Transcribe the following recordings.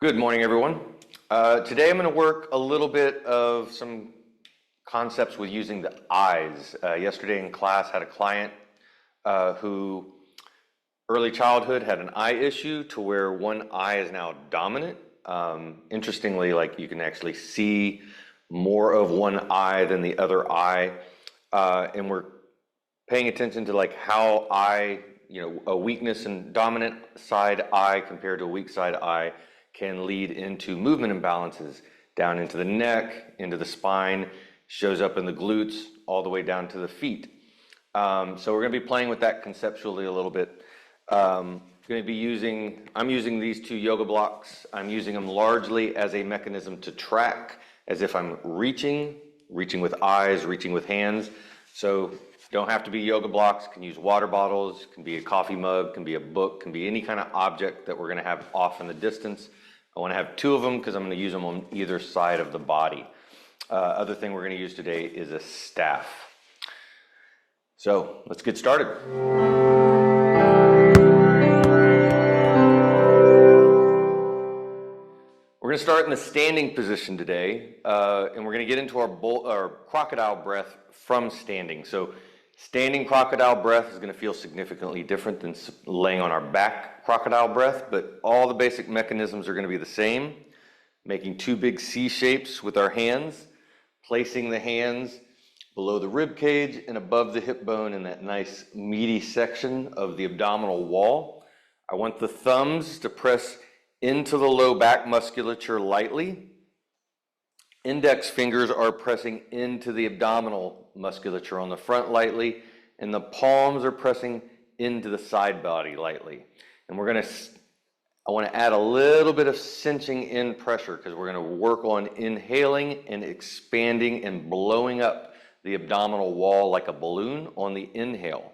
Good morning, everyone. Today I'm going to work a little bit of some concepts with using the eyes. Yesterday in class had a client who early childhood had an eye issue to where one eye is now dominant. Interestingly, like you can actually see more of one eye than the other eye. And we're paying attention to like how a weakness in dominant side eye compared to a weak side eye can lead into movement imbalances down into the neck, into the spine, shows up in the glutes, all the way down to the feet. So we're going to be playing with that conceptually a little bit. I'm using these two yoga blocks. I'm using them largely as a mechanism to track, as if I'm reaching with eyes, reaching with hands. So don't have to be yoga blocks, can use water bottles, can be a coffee mug, can be a book, can be any kind of object that we're going to have off in the distance. I want to have two of them because I'm going to use them on either side of the body. Other thing we're going to use today is a staff. So let's get started. We're going to start in the standing position today, and we're going to get into our crocodile breath from standing. So standing crocodile breath is going to feel significantly different than laying on our back crocodile breath, but all the basic mechanisms are going to be the same. Making two big C shapes with our hands, placing the hands below the rib cage and above the hip bone in that nice meaty section of the abdominal wall. I want the thumbs to press into the low back musculature lightly. Index fingers are pressing into the abdominal musculature on the front lightly, and the palms are pressing into the side body lightly. And I want to add a little bit of cinching in pressure because we're going to work on inhaling and expanding and blowing up the abdominal wall like a balloon on the inhale.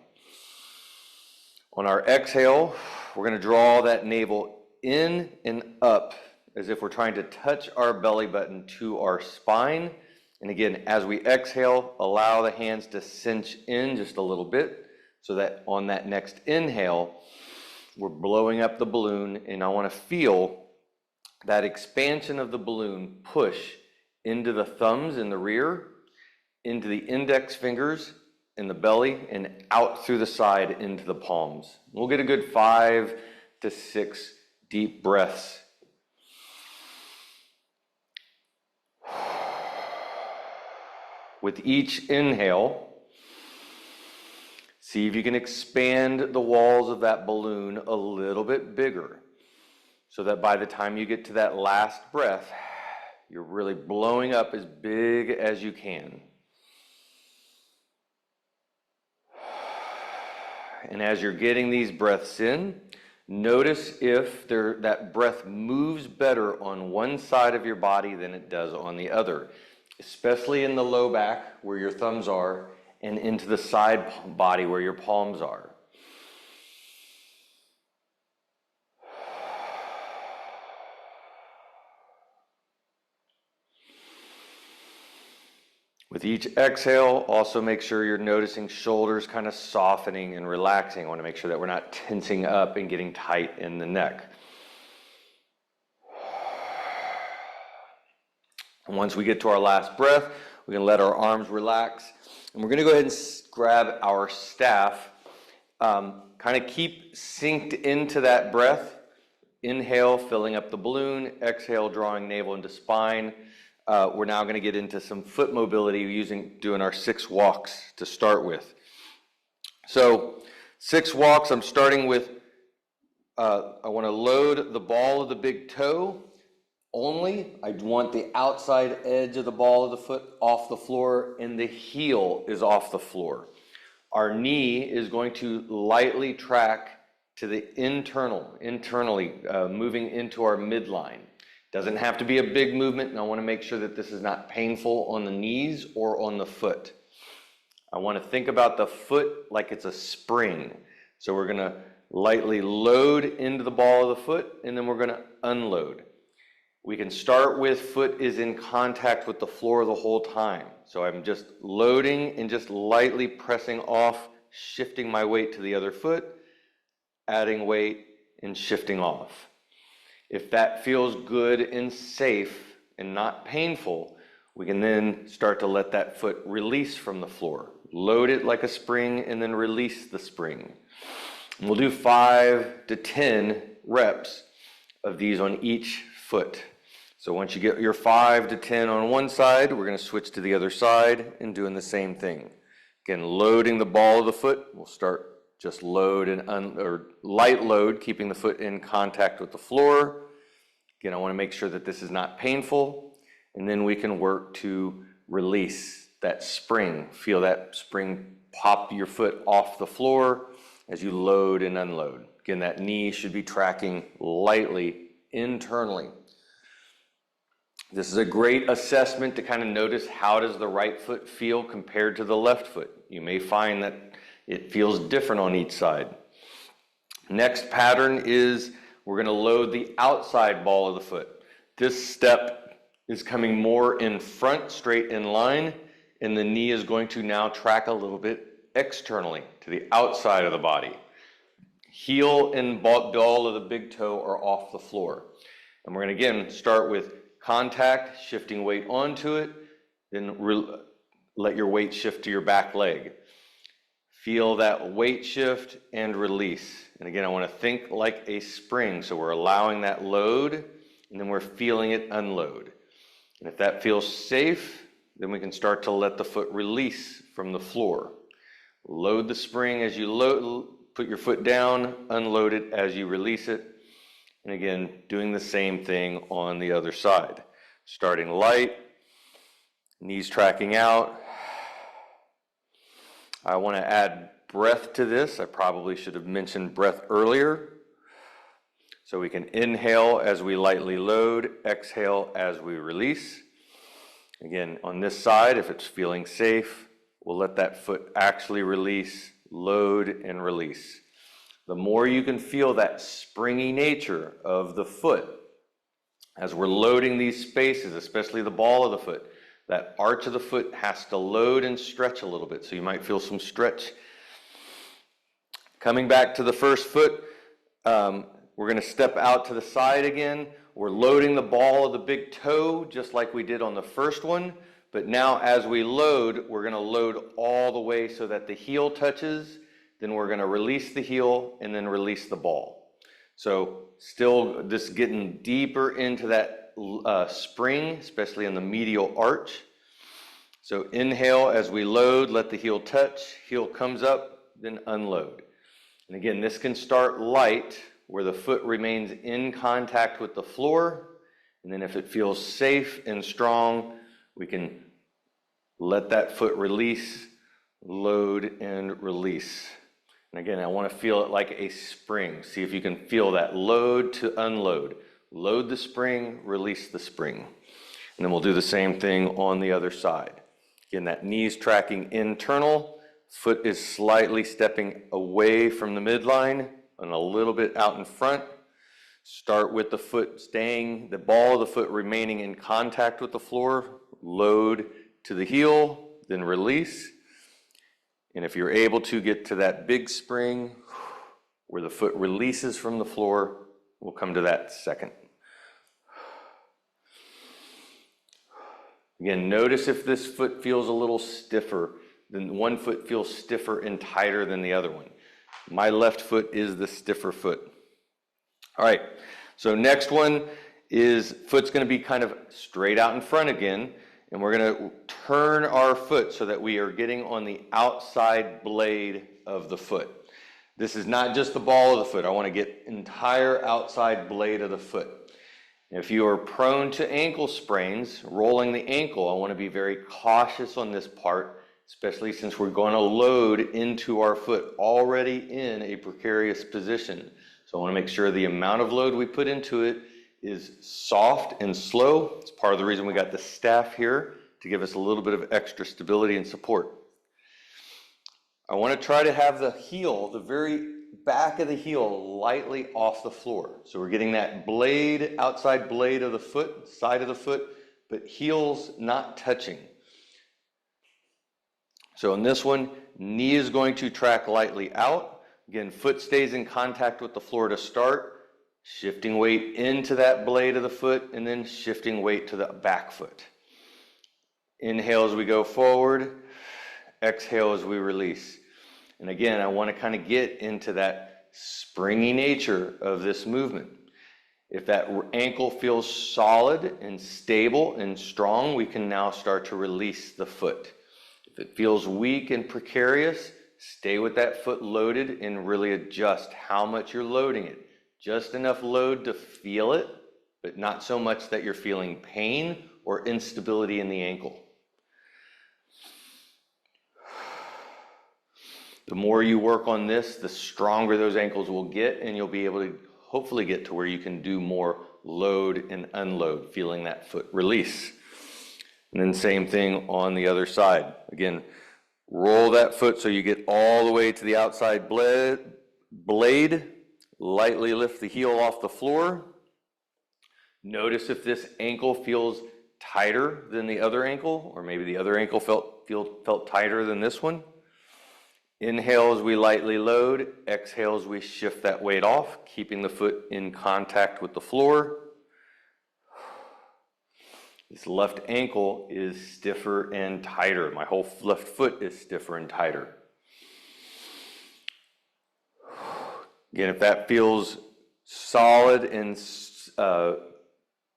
On our exhale, we're going to draw that navel in and up as if we're trying to touch our belly button to our spine. And again, as we exhale, allow the hands to cinch in just a little bit so that on that next inhale, we're blowing up the balloon, and I want to feel that expansion of the balloon push into the thumbs in the rear, into the index fingers in the belly, and out through the side into the palms. We'll get a good 5 to 6 deep breaths. With each inhale, see if you can expand the walls of that balloon a little bit bigger so that by the time you get to that last breath, you're really blowing up as big as you can. And as you're getting these breaths in, notice if that breath moves better on one side of your body than it does on the other, especially in the low back where your thumbs are and into the side body where your palms are. With each exhale, also make sure you're noticing shoulders kind of softening and relaxing. I want to make sure that we're not tensing up and getting tight in the neck. And once we get to our last breath, we're going to let our arms relax. And we're going to go ahead and grab our staff. Kind of keep synced into that breath. Inhale, filling up the balloon. Exhale, drawing navel into spine. We're now going to get into some foot mobility doing our 6 walks to start with. So 6 walks, I'm starting with, I want to load the ball of the big toe. Only, I want the outside edge of the ball of the foot off the floor and the heel is off the floor. Our knee is going to lightly track to the internally moving into our midline. Doesn't have to be a big movement, and I want to make sure that this is not painful on the knees or on the foot. I want to think about the foot like it's a spring. So we're going to lightly load into the ball of the foot, and then we're going to unload. We can start with foot is in contact with the floor the whole time. So I'm just loading and just lightly pressing off, shifting my weight to the other foot, adding weight and shifting off. If that feels good and safe and not painful, we can then start to let that foot release from the floor. Load it like a spring and then release the spring. And we'll do 5 to 10 reps of these on each foot. So once you get your 5 to 10 on one side, we're going to switch to the other side and doing the same thing. Again, loading the ball of the foot. We'll start just load and or light load, keeping the foot in contact with the floor. Again, I want to make sure that this is not painful, and then we can work to release that spring. Feel that spring pop your foot off the floor as you load and unload. Again, that knee should be tracking lightly internally. This is a great assessment to kind of notice how does the right foot feel compared to the left foot. You may find that it feels different on each side. Next pattern is we're going to load the outside ball of the foot. This step is coming more in front, straight in line, and the knee is going to now track a little bit externally to the outside of the body. Heel and ball of the big toe are off the floor. And we're going to again start with contact, shifting weight onto it, then let your weight shift to your back leg. Feel that weight shift and release. And again, I want to think like a spring. So we're allowing that load, and then we're feeling it unload. And if that feels safe, then we can start to let the foot release from the floor. Load the spring as you put your foot down, unload it as you release it. And again, doing the same thing on the other side. Starting light, knees tracking out. I want to add breath to this. I probably should have mentioned breath earlier. So we can inhale as we lightly load, exhale as we release. Again, on this side, if it's feeling safe, we'll let that foot actually release, load and release. The more you can feel that springy nature of the foot as we're loading these spaces, especially the ball of the foot, that arch of the foot has to load and stretch a little bit. So you might feel some stretch. Coming back to the first foot, we're going to step out to the side again. We're loading the ball of the big toe just like we did on the first one. But now as we load, we're going to load all the way so that the heel touches. Then we're going to release the heel and then release the ball. So still just getting deeper into that spring, especially in the medial arch. So inhale as we load, let the heel touch, heel comes up, then unload. And again, this can start light where the foot remains in contact with the floor. And then if it feels safe and strong, we can let that foot release, load and release. And again, I want to feel it like a spring. See if you can feel that load to unload. Load the spring, release the spring. And then we'll do the same thing on the other side. Again, that knee's tracking internal, foot is slightly stepping away from the midline and a little bit out in front. Start with the foot staying, the ball of the foot remaining in contact with the floor. Load to the heel, then release. And if you're able to get to that big spring where the foot releases from the floor, we'll come to that second. Again, notice if this foot feels a little stiffer, then one foot feels stiffer and tighter than the other one. My left foot is the stiffer foot. All right, so next one is foot's going to be kind of straight out in front again, and we're going to turn our foot so that we are getting on the outside blade of the foot. This is not just the ball of the foot. I want to get entire outside blade of the foot. If you are prone to ankle sprains, rolling the ankle, I want to be very cautious on this part, especially since we're going to load into our foot already in a precarious position. So I want to make sure the amount of load we put into it is soft and slow. It's part of the reason we got the staff here to give us a little bit of extra stability and support. I want to try to have the heel, the very back of the heel, lightly off the floor. So we're getting that blade, outside blade of the foot, side of the foot, but heels not touching. So in this one, knee is going to track lightly out. Again, foot stays in contact with the floor to start. Shifting weight into that blade of the foot and then shifting weight to the back foot. Inhale as we go forward, exhale as we release. And again, I want to kind of get into that springy nature of this movement. If that ankle feels solid and stable and strong, we can now start to release the foot. If it feels weak and precarious, stay with that foot loaded and really adjust how much you're loading it. Just enough load to feel it, but not so much that you're feeling pain or instability in the ankle. The more you work on this, the stronger those ankles will get, and you'll be able to hopefully get to where you can do more load and unload, feeling that foot release. And then same thing on the other side. Again, roll that foot so you get all the way to the outside blade. Lightly lift the heel off the floor. Notice if this ankle feels tighter than the other ankle, or maybe the other ankle felt tighter than this one. Inhale as we lightly load, exhale as we shift that weight off, keeping the foot in contact with the floor. This left ankle is stiffer and tighter. My whole left foot is stiffer and tighter. Again, if that feels solid and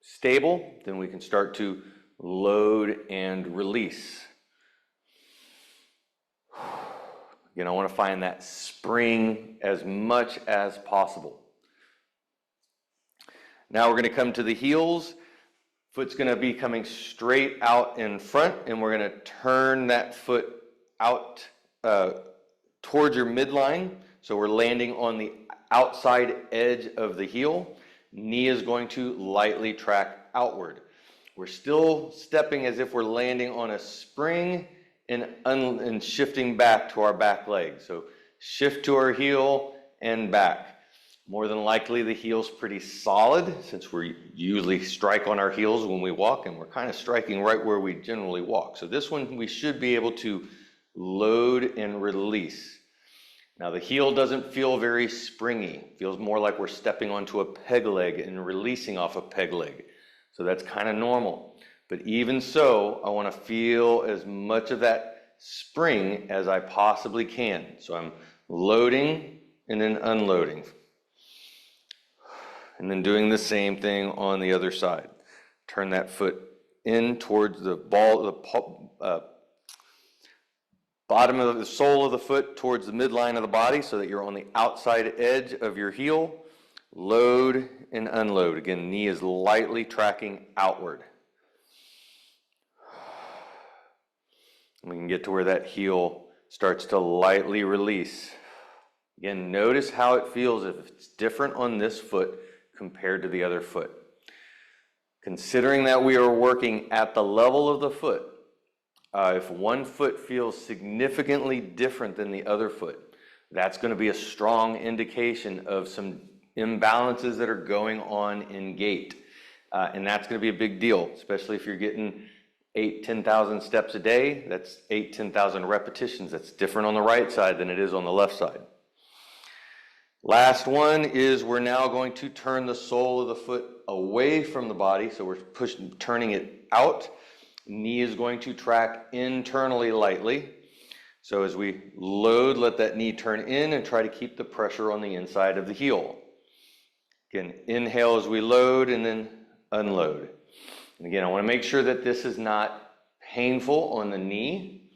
stable, then we can start to load and release. Again, I want to find that spring as much as possible. Now we're going to come to the heels. Foot's going to be coming straight out in front, and we're going to turn that foot out towards your midline. So we're landing on the outside edge of the heel. Knee is going to lightly track outward. We're still stepping as if we're landing on a spring and shifting back to our back leg. So shift to our heel and back. More than likely the heel's pretty solid, since we usually strike on our heels when we walk, and we're kind of striking right where we generally walk. So this one we should be able to load and release. Now the heel doesn't feel very springy. It feels more like we're stepping onto a peg leg and releasing off a peg leg. So that's kind of normal. But even so, I want to feel as much of that spring as I possibly can. So I'm loading and then unloading. And then doing the same thing on the other side. Turn that foot in towards the bottom of the sole of the foot towards the midline of the body so that you're on the outside edge of your heel. Load and unload. Again, knee is lightly tracking outward. We can get to where that heel starts to lightly release. Again, notice how it feels if it's different on this foot compared to the other foot. Considering that we are working at the level of the foot, if one foot feels significantly different than the other foot, that's going to be a strong indication of some imbalances that are going on in gait. And that's going to be a big deal, especially if you're getting 10,000 steps a day. That's 10,000 repetitions. That's different on the right side than it is on the left side. Last one is we're now going to turn the sole of the foot away from the body. So we're turning it out. Knee is going to track internally lightly. So as we load, let that knee turn in and try to keep the pressure on the inside of the heel. Again, inhale as we load and then unload. And again, I want to make sure that this is not painful on the knee.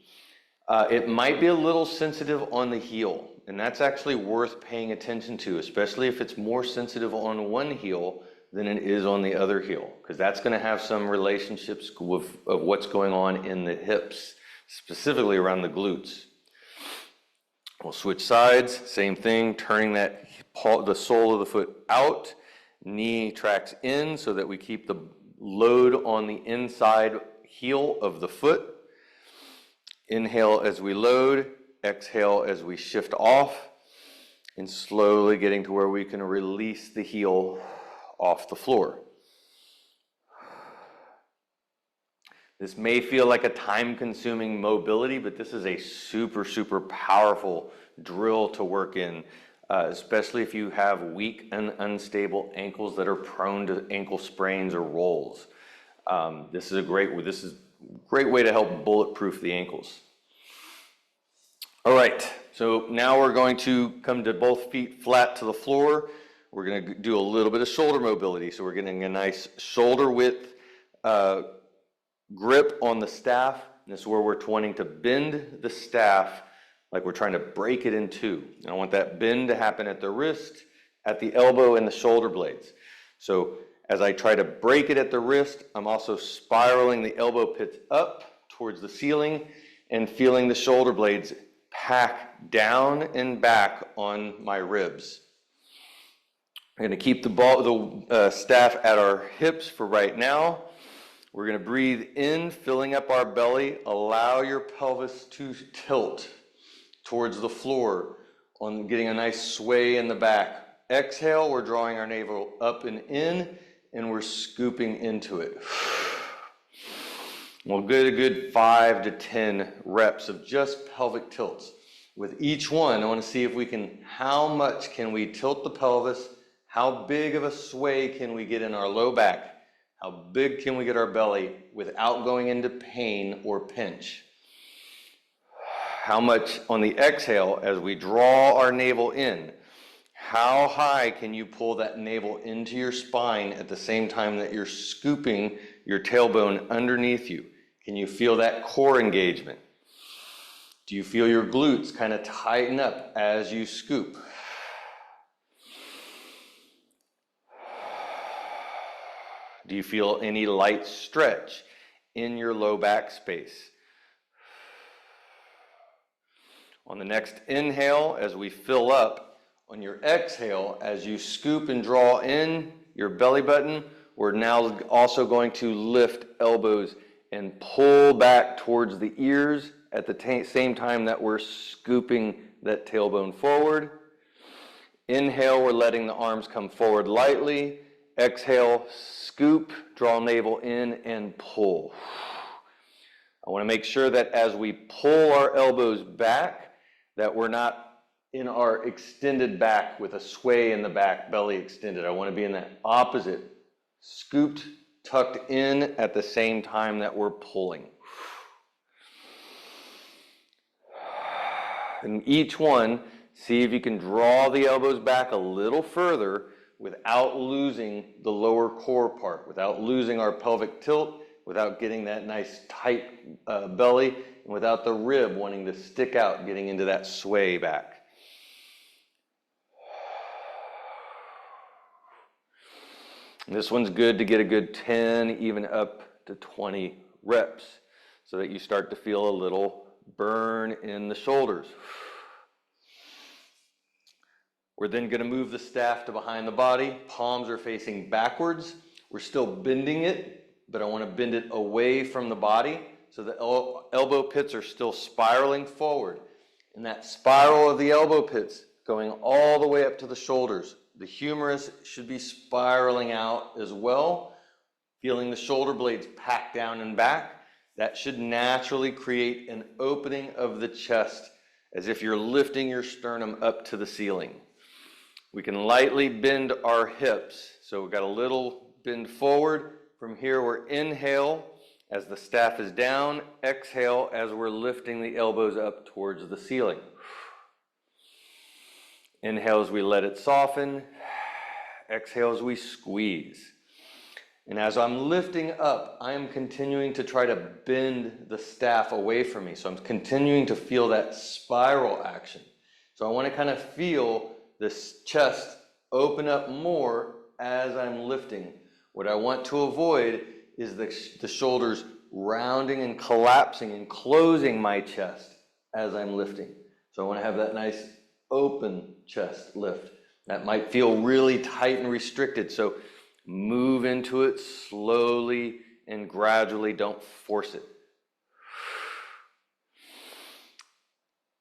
It might be a little sensitive on the heel, and that's actually worth paying attention to, especially if it's more sensitive on one heel than it is on the other heel, because that's going to have some relationships of what's going on in the hips, specifically around the glutes. We'll switch sides, same thing, turning the sole of the foot out, knee tracks in so that we keep the load on the inside heel of the foot. Inhale as we load, exhale as we shift off, and slowly getting to where we can release the heel off the floor. This may feel like a time-consuming mobility, but this is a super, super powerful drill to work in. especially if you have weak and unstable ankles that are prone to ankle sprains or rolls. This is a great way to help bulletproof the ankles. All right, so now we're going to come to both feet flat to the floor. We're going to do a little bit of shoulder mobility. So we're getting a nice shoulder width grip on the staff. This is where we're wanting to bend the staff like we're trying to break it in two. And I want that bend to happen at the wrist, at the elbow, and the shoulder blades. So as I try to break it at the wrist, I'm also spiraling the elbow pits up towards the ceiling and feeling the shoulder blades pack down and back on my ribs. I'm going to keep the staff at our hips for right now. We're going to breathe in, filling up our belly. Allow your pelvis to tilt towards the floor, on getting a nice sway in the back. Exhale, we're drawing our navel up and in, and we're scooping into it. We'll get a good 5 to 10 reps of just pelvic tilts. With each one, I want to see if we can, how much can we tilt the pelvis? How big of a sway can we get in our low back? How big can we get our belly without going into pain or pinch? How much on the exhale as we draw our navel in? How high can you pull that navel into your spine at the same time that you're scooping your tailbone underneath you? Can you feel that core engagement? Do you feel your glutes kind of tighten up as you scoop? Do you feel any light stretch in your low back space? On the next inhale, as we fill up, on your exhale, as you scoop and draw in your belly button, we're now also going to lift elbows and pull back towards the ears at the same time that we're scooping that tailbone forward. Inhale, we're letting the arms come forward lightly. Exhale, scoop, draw navel in and pull. I want to make sure that as we pull our elbows back, that we're not in our extended back with a sway in the back, belly extended. I want to be in that opposite, scooped, tucked in at the same time that we're pulling. And each one, see if you can draw the elbows back a little further without losing the lower core part, without losing our pelvic tilt, without getting that nice tight belly, and without the rib wanting to stick out, getting into that sway back. This one's good to get a good 10, even up to 20 reps, so that you start to feel a little burn in the shoulders. We're then going to move the staff to behind the body. Palms are facing backwards. We're still bending it, but I want to bend it away from the body, so the elbow pits are still spiraling forward. And that spiral of the elbow pits going all the way up to the shoulders. The humerus should be spiraling out as well, feeling the shoulder blades pack down and back. That should naturally create an opening of the chest as if you're lifting your sternum up to the ceiling. We can lightly bend our hips. So we've got a little bend forward. From here, we're inhale as the staff is down, exhale as we're lifting the elbows up towards the ceiling. Inhale as we let it soften, exhale as we squeeze. And as I'm lifting up, I am continuing to try to bend the staff away from me. So I'm continuing to feel that spiral action. So I want to kind of feel this chest open up more as I'm lifting. What I want to avoid is the shoulders rounding and collapsing and closing my chest as I'm lifting. So I want to have that nice open chest lift. That might feel really tight and restricted, so move into it slowly and gradually, don't force it.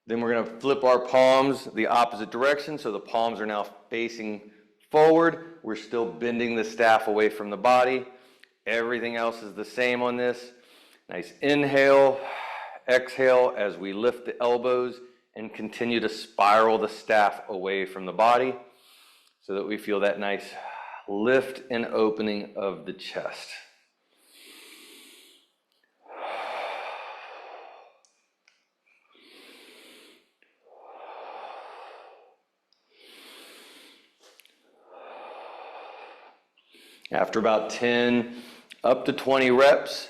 Then we're going to flip our palms the opposite direction, so the palms are now facing forward. We're still bending the staff away from the body. Everything else is the same on this. Nice inhale, exhale as we lift the elbows and continue to spiral the staff away from the body so that we feel that nice lift and opening of the chest. After about 10 up to 20 reps,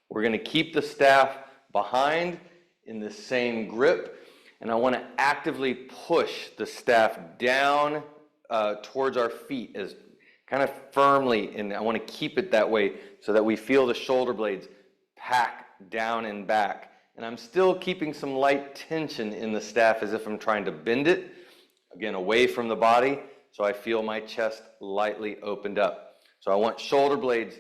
we're going to keep the staff behind in the same grip, and I want to actively push the staff down towards our feet as kind of firmly, and I want to keep it that way so that we feel the shoulder blades pack down and back. And I'm still keeping some light tension in the staff as if I'm trying to bend it, again, away from the body, so I feel my chest lightly opened up. So I want shoulder blades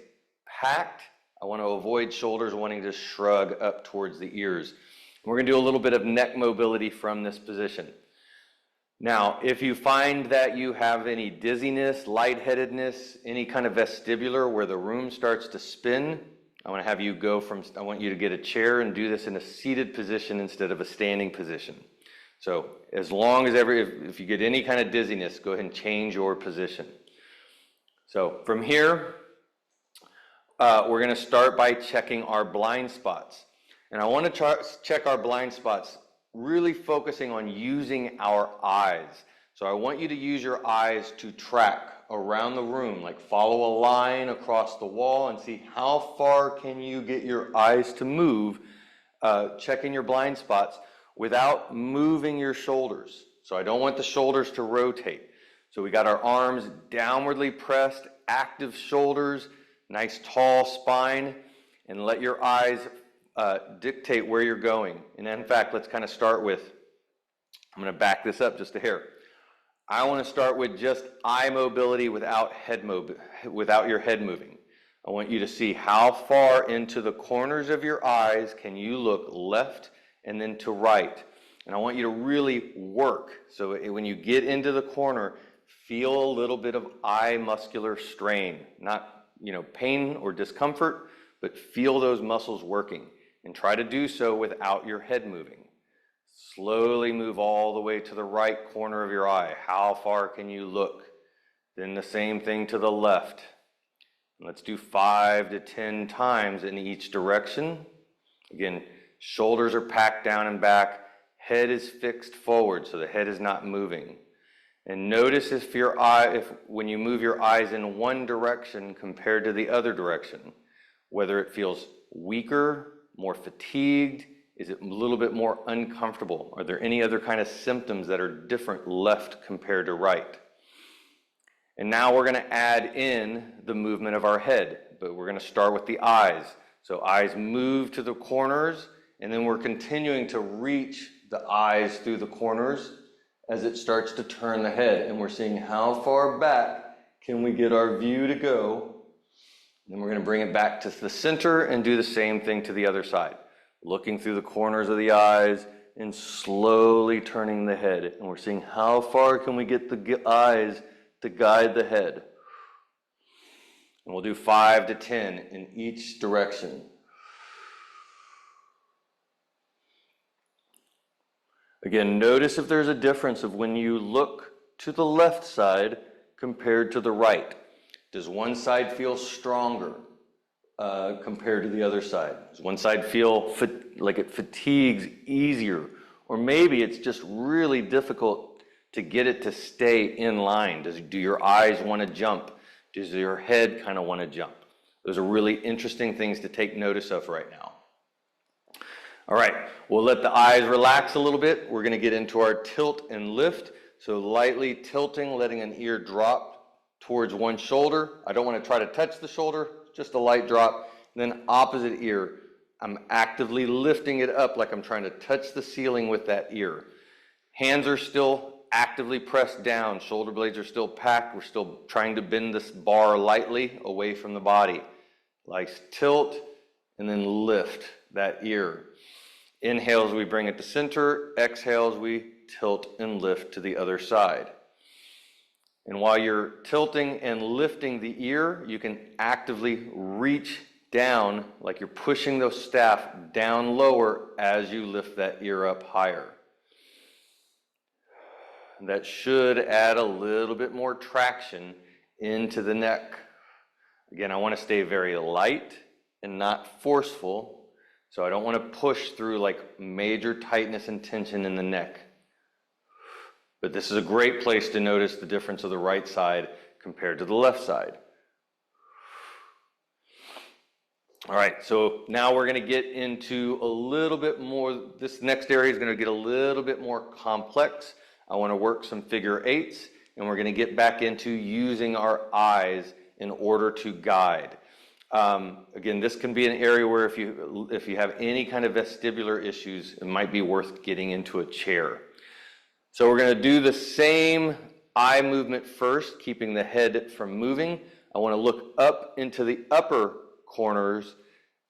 packed. I want to avoid shoulders wanting to shrug up towards the ears. We're going to do a little bit of neck mobility from this position. Now, if you find that you have any dizziness, lightheadedness, any kind of vestibular where the room starts to spin, I want to have you I want you to get a chair and do this in a seated position instead of a standing position. So as long as if you get any kind of dizziness, go ahead and change your position. So from here, we're going to start by checking our blind spots. And I want to check our blind spots, really focusing on using our eyes. So I want you to use your eyes to track around the room, like follow a line across the wall and see how far can you get your eyes to move, checking your blind spots, without moving your shoulders. So I don't want the shoulders to rotate. So we got our arms downwardly pressed, active shoulders, nice tall spine, and let your eyes dictate where you're going. And in fact, let's kind of start with, I'm going to back this up just a hair. I want to start with just eye mobility without your head moving. I want you to see how far into the corners of your eyes can you look left and then to right. And I want you to really work. So when you get into the corner, feel a little bit of eye muscular strain. Not, pain or discomfort, but feel those muscles working. And try to do so without your head moving. Slowly move all the way to the right corner of your eye. How far can you look? Then the same thing to the left. And let's do 5 to 10 times in each direction. Again, shoulders are packed down and back. Head is fixed forward, so the head is not moving. And notice if when you move your eyes in one direction compared to the other direction, whether it feels weaker, more fatigued, is it a little bit more uncomfortable? Are there any other kind of symptoms that are different left compared to right? And now we're going to add in the movement of our head, but we're going to start with the eyes. So eyes move to the corners, and then we're continuing to reach the eyes through the corners as it starts to turn the head. And we're seeing how far back can we get our view to go. And then we're going to bring it back to the center and do the same thing to the other side. Looking through the corners of the eyes and slowly turning the head. And we're seeing how far can we get the eyes to guide the head. And we'll do 5 to 10 in each direction. Again, notice if there's a difference of when you look to the left side compared to the right. Does one side feel stronger compared to the other side? Does one side feel like it fatigues easier? Or maybe it's just really difficult to get it to stay in line. Do your eyes want to jump? Does your head kind of want to jump? Those are really interesting things to take notice of right now. All right, we'll let the eyes relax a little bit. We're going to get into our tilt and lift. So lightly tilting, letting an ear drop towards one shoulder. I don't want to try to touch the shoulder, just a light drop. And then opposite ear, I'm actively lifting it up like I'm trying to touch the ceiling with that ear. Hands are still actively pressed down. Shoulder blades are still packed. We're still trying to bend this bar lightly away from the body. Like tilt and then lift that ear. Inhales, we bring it to center. Exhales, we tilt and lift to the other side. And while you're tilting and lifting the ear, you can actively reach down, like you're pushing the staff down lower as you lift that ear up higher. That should add a little bit more traction into the neck. Again, I want to stay very light and not forceful, so I don't want to push through like major tightness and tension in the neck. But this is a great place to notice the difference of the right side compared to the left side. All right, so now we're going to get into a little bit more. This next area is going to get a little bit more complex. I want to work some figure eights, and we're going to get back into using our eyes in order to guide. Again, this can be an area where if you have any kind of vestibular issues, it might be worth getting into a chair. So we're going to do the same eye movement first, keeping the head from moving. I want to look up into the upper corners.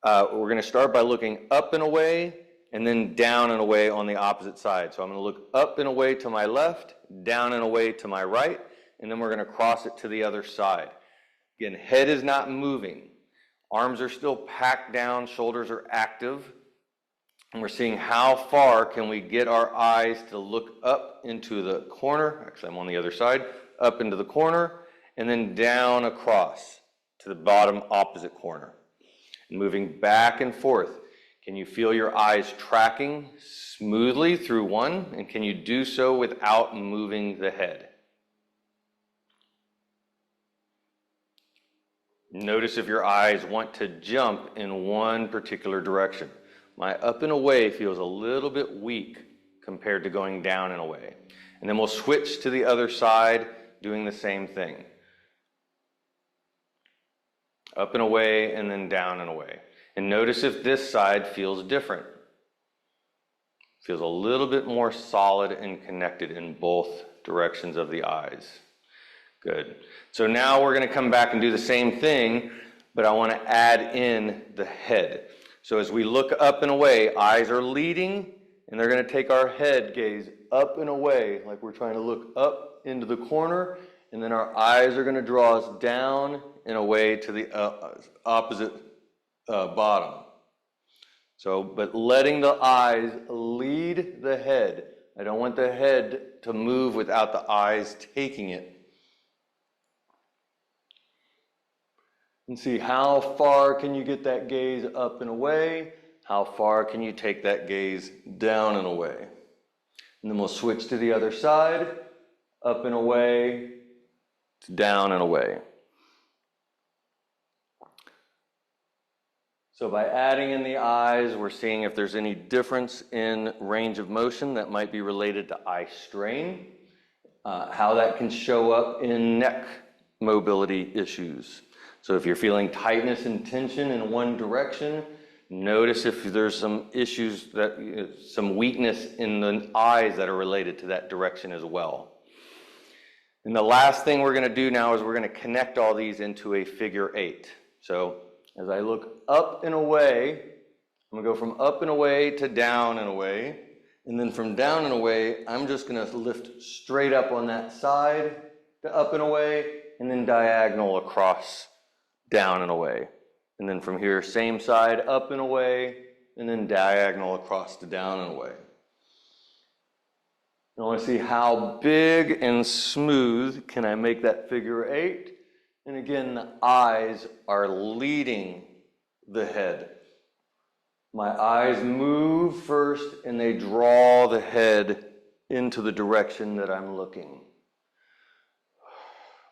We're going to start by looking up and away, and then down and away on the opposite side. So I'm going to look up and away to my left, down and away to my right, and then we're going to cross it to the other side. Again, head is not moving. Arms are still packed down, shoulders are active. And we're seeing how far can we get our eyes to look up into the corner. Actually, I'm on the other side. Up into the corner, and then down across to the bottom opposite corner. And moving back and forth. Can you feel your eyes tracking smoothly through one? And can you do so without moving the head? Notice if your eyes want to jump in one particular direction. My up and away feels a little bit weak compared to going down and away. And then we'll switch to the other side, doing the same thing. Up and away, and then down and away. And notice if this side feels different. Feels a little bit more solid and connected in both directions of the eyes. Good. So now we're going to come back and do the same thing, but I want to add in the head. So as we look up and away, eyes are leading, and they're going to take our head gaze up and away, like we're trying to look up into the corner, and then our eyes are going to draw us down and away to the opposite bottom. So, but letting the eyes lead the head. I don't want the head to move without the eyes taking it. And see how far can you get that gaze up and away? How far can you take that gaze down and away? And then we'll switch to the other side, up and away, down and away. So by adding in the eyes, we're seeing if there's any difference in range of motion that might be related to eye strain, how that can show up in neck mobility issues. So if you're feeling tightness and tension in one direction, notice if there's some issues, some weakness in the eyes that are related to that direction as well. And the last thing we're going to do now is we're going to connect all these into a figure eight. So as I look up and away, I'm going to go from up and away to down and away. And then from down and away, I'm just going to lift straight up on that side to up and away, and then diagonal across, down and away. And then from here, same side, up and away, and then diagonal across to down and away. I want to see how big and smooth can I make that figure eight. And again, the eyes are leading the head. My eyes move first, and they draw the head into the direction that I'm looking.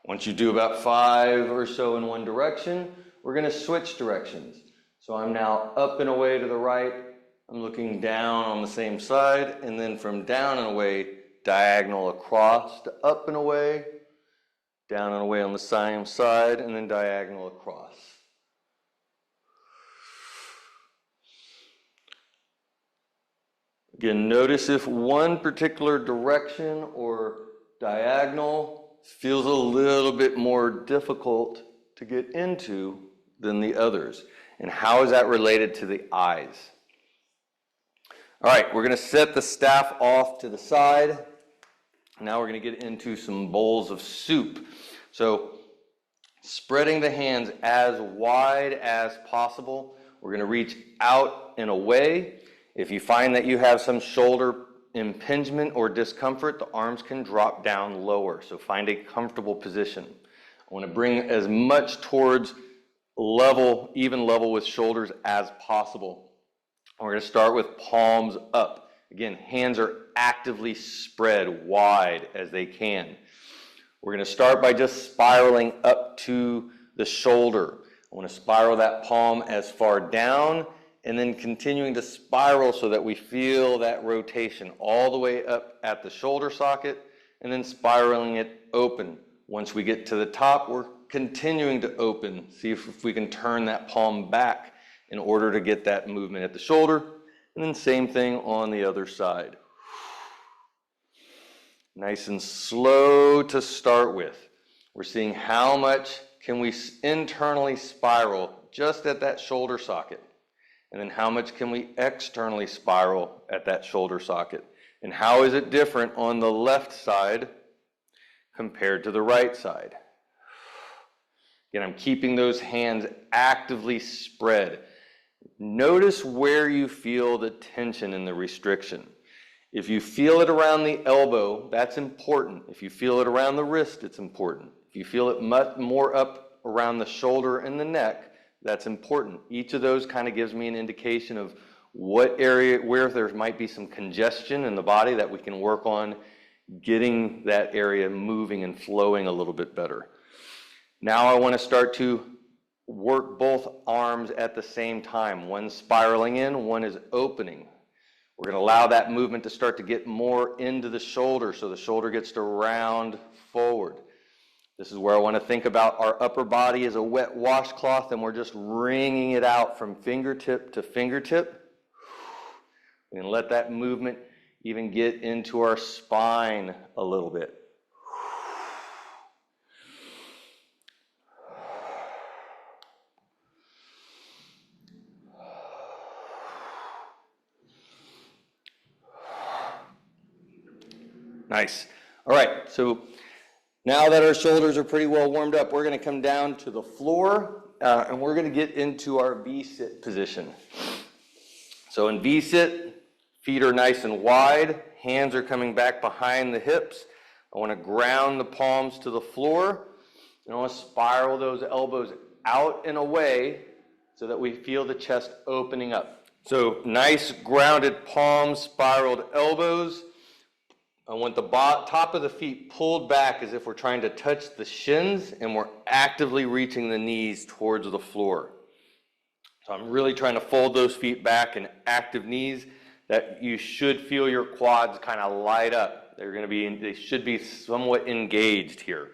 Once you do about 5 or so in one direction, we're going to switch directions. So I'm now up and away to the right. I'm looking down on the same side, and then from down and away, diagonal across to up and away, down and away on the same side, and then diagonal across. Again, notice if one particular direction or diagonal feels a little bit more difficult to get into than the others. And how is that related to the eyes? All right, we're going to set the staff off to the side. Now we're going to get into some bowls of soup. So Spreading the hands as wide as possible. We're going to reach out and away. If you find that you have some shoulder impingement or discomfort, the arms can drop down lower. So find a comfortable position. I want to bring as much towards level, even level with shoulders as possible. We're going to start with palms up. Again, hands are actively spread wide as they can. We're going to start by just spiraling up to the shoulder. I want to spiral that palm as far down and then continuing to spiral so that we feel that rotation all the way up at the shoulder socket and then spiraling it open. Once we get to the top, we're continuing to open. See if we can turn that palm back in order to get that movement at the shoulder. And then same thing on the other side. Nice and slow to start with. We're seeing how much can we internally spiral just at that shoulder socket. And then how much can we externally spiral at that shoulder socket. And how is it different on the left side compared to the right side. Again, I'm keeping those hands actively spread. Notice where you feel the tension and the restriction. If you feel it around the elbow, that's important. If you feel it around the wrist, it's important. If you feel it much more up around the shoulder and the neck, that's important. Each of those kind of gives me an indication of what area, where there might be some congestion in the body that we can work on getting that area moving and flowing a little bit better. Now I want to start to work both arms at the same time. One spiraling in, one is opening. We're going to allow that movement to start to get more into the shoulder so the shoulder gets to round forward. This is where I want to think about our upper body as a wet washcloth and we're just wringing it out from fingertip to fingertip. And let that movement even get into our spine a little bit. Nice. All right, so now that our shoulders are pretty well warmed up, we're going to come down to the floor and we're going to get into our V-sit position. So in V-sit, feet are nice and wide, hands are coming back behind the hips. I want to ground the palms to the floor and I want to spiral those elbows out and away so that we feel the chest opening up. So nice grounded palms, spiraled elbows. I want the top of the feet pulled back as if we're trying to touch the shins and we're actively reaching the knees towards the floor. So I'm really trying to fold those feet back in active knees that you should feel your quads kind of light up. They should be somewhat engaged here.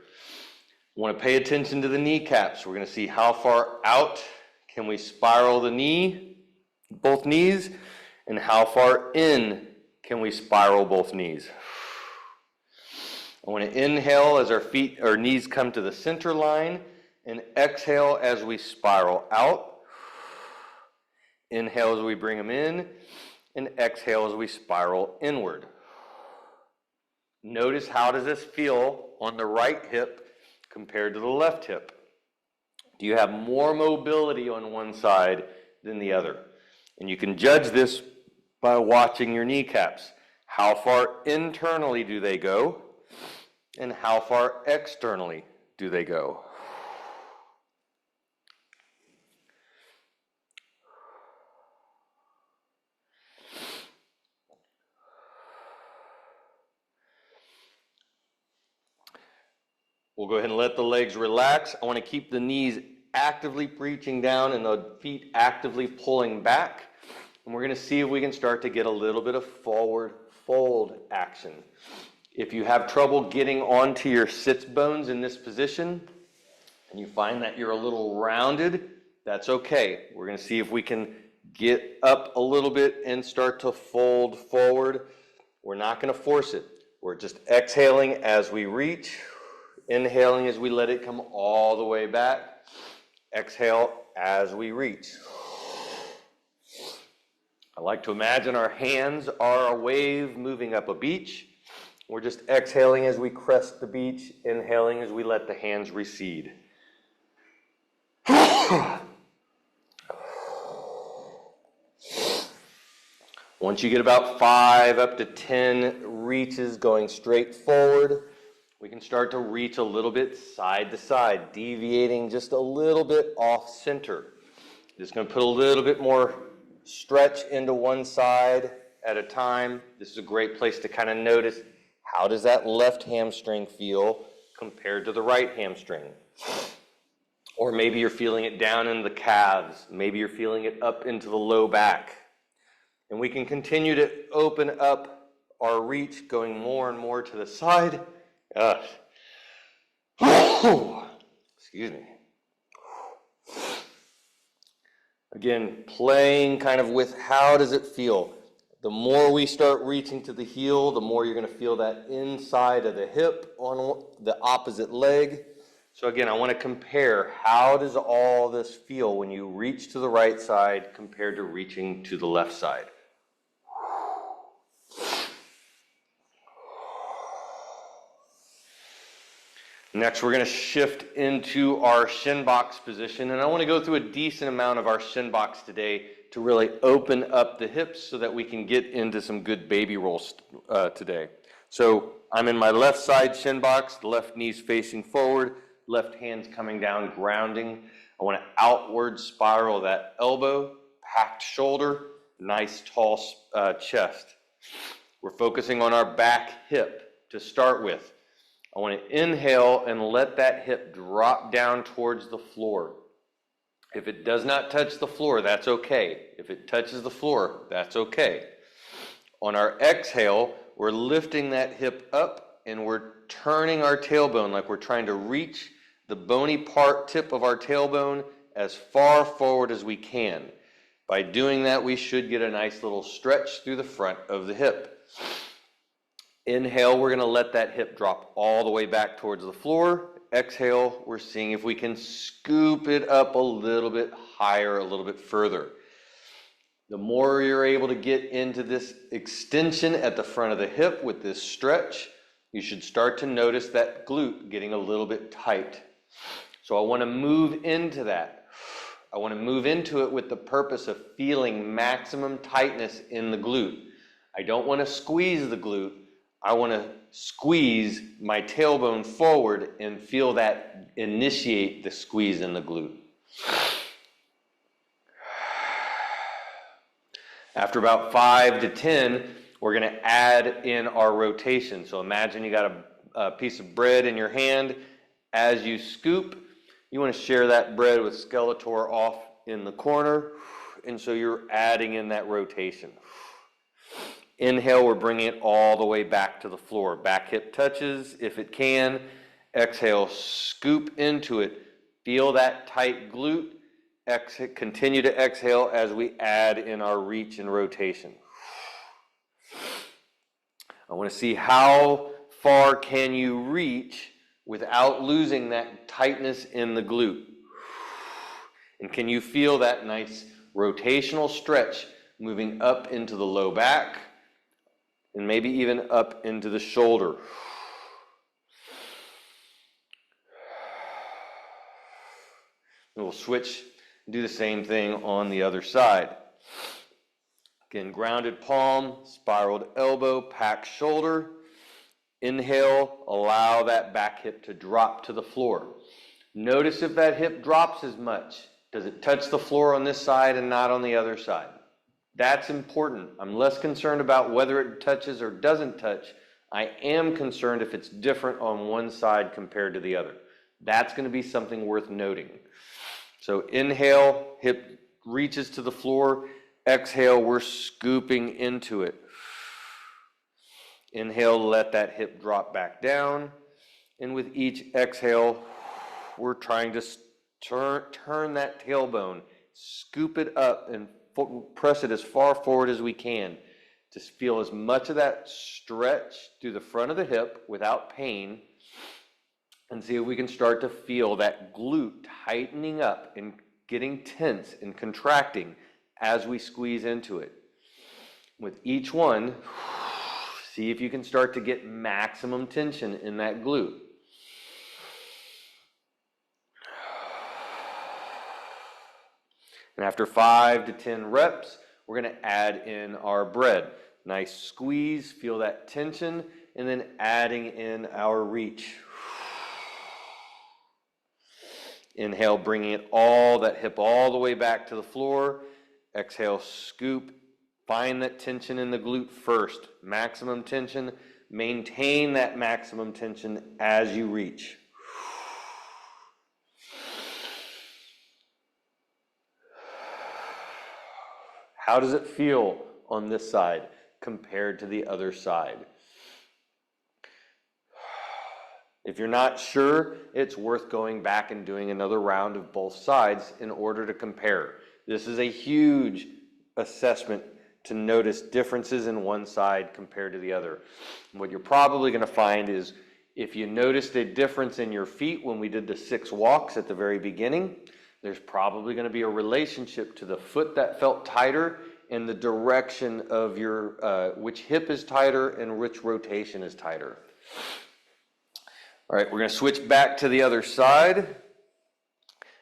I want to pay attention to the kneecaps. We're going to see how far out can we spiral the knee, both knees, and how far in can we spiral both knees. I want to inhale as our knees come to the center line and exhale as we spiral out. Inhale as we bring them in and exhale as we spiral inward. Notice how does this feel on the right hip compared to the left hip. Do you have more mobility on one side than the other? And you can judge this by watching your kneecaps. How far internally do they go? And how far externally do they go? We'll go ahead and let the legs relax. I want to keep the knees actively reaching down and the feet actively pulling back. And we're going to see if we can start to get a little bit of forward fold action. If you have trouble getting onto your sits bones in this position and you find that you're a little rounded, that's okay. We're going to see if we can get up a little bit and start to fold forward. We're not going to force it. We're just exhaling as we reach, inhaling as we let it come all the way back. Exhale as we reach. I like to imagine our hands are a wave moving up a beach. We're just exhaling as we crest the beach, inhaling as we let the hands recede. Once you get about 5 up to 10 reaches going straight forward, we can start to reach a little bit side to side, deviating just a little bit off center. Just going to put a little bit more stretch into one side at a time. This is a great place to kind of notice, how does that left hamstring feel compared to the right hamstring? Or maybe you're feeling it down in the calves. Maybe you're feeling it up into the low back. And we can continue to open up our reach, going more and more to the side. Excuse me. Again, playing kind of with how does it feel. The more we start reaching to the heel, the more you're going to feel that inside of the hip on the opposite leg. So again, I want to compare, how does all this feel when you reach to the right side compared to reaching to the left side? Next, we're going to shift into our shin box position, and I want to go through a decent amount of our shin box today to really open up the hips so that we can get into some good baby rolls today. So I'm in my left side shin box, left knees facing forward, left hand's coming down, grounding. I want to outward spiral that elbow, packed shoulder, nice tall chest. We're focusing on our back hip to start with. I want to inhale and let that hip drop down towards the floor. If it does not touch the floor, that's okay. If it touches the floor, that's okay. On our exhale, we're lifting that hip up and we're turning our tailbone like we're trying to reach the bony tip of our tailbone as far forward as we can. By doing that, we should get a nice little stretch through the front of the hip. Inhale, we're going to let that hip drop all the way back towards the floor. Exhale, we're seeing if we can scoop it up a little bit higher, a little bit further. The more you're able to get into this extension at the front of the hip with this stretch, you should start to notice that glute getting a little bit tight. So I want to move into that. I want to move into it with the purpose of feeling maximum tightness in the glute. I don't want to squeeze the glute. I want to squeeze my tailbone forward and feel that initiate the squeeze in the glute. After about 5 to 10, we're going to add in our rotation. So imagine you got a piece of bread in your hand. As you scoop, you want to share that bread with Skeletor off in the corner. And so you're adding in that rotation. Inhale, we're bringing it all the way back to the floor. Back hip touches if it can. Exhale, scoop into it. Feel that tight glute. Exhale, continue to exhale as we add in our reach and rotation. I want to see how far can you reach without losing that tightness in the glute. And can you feel that nice rotational stretch moving up into the low back? And maybe even up into the shoulder. And we'll switch and do the same thing on the other side. Again, grounded palm, spiraled elbow, packed shoulder. Inhale, allow that back hip to drop to the floor. Notice if that hip drops as much. Does it touch the floor on this side and not on the other side? That's important. I'm less concerned about whether it touches or doesn't touch. I am concerned if it's different on one side compared to the other. That's going to be something worth noting. So inhale, hip reaches to the floor. Exhale, we're scooping into it. Inhale, let that hip drop back down. And with each exhale, we're trying to turn that tailbone, scoop it up and press it as far forward as we can to feel as much of that stretch through the front of the hip without pain, and see if we can start to feel that glute tightening up and getting tense and contracting as we squeeze into it. With each one, see if you can start to get maximum tension in that glute. And after 5 to 10 reps, we're going to add in our bread. Nice squeeze, feel that tension, and then adding in our reach. Inhale, bringing it all, that hip all the way back to the floor. Exhale, scoop. Find that tension in the glute first. Maximum tension. Maintain that maximum tension as you reach. How does it feel on this side compared to the other side? If you're not sure, it's worth going back and doing another round of both sides in order to compare. This is a huge assessment to notice differences in one side compared to the other. What you're probably going to find is if you noticed a difference in your feet when we did the 6 walks at the very beginning, there's probably going to be a relationship to the foot that felt tighter and the direction of your, which hip is tighter and which rotation is tighter. All right, we're going to switch back to the other side.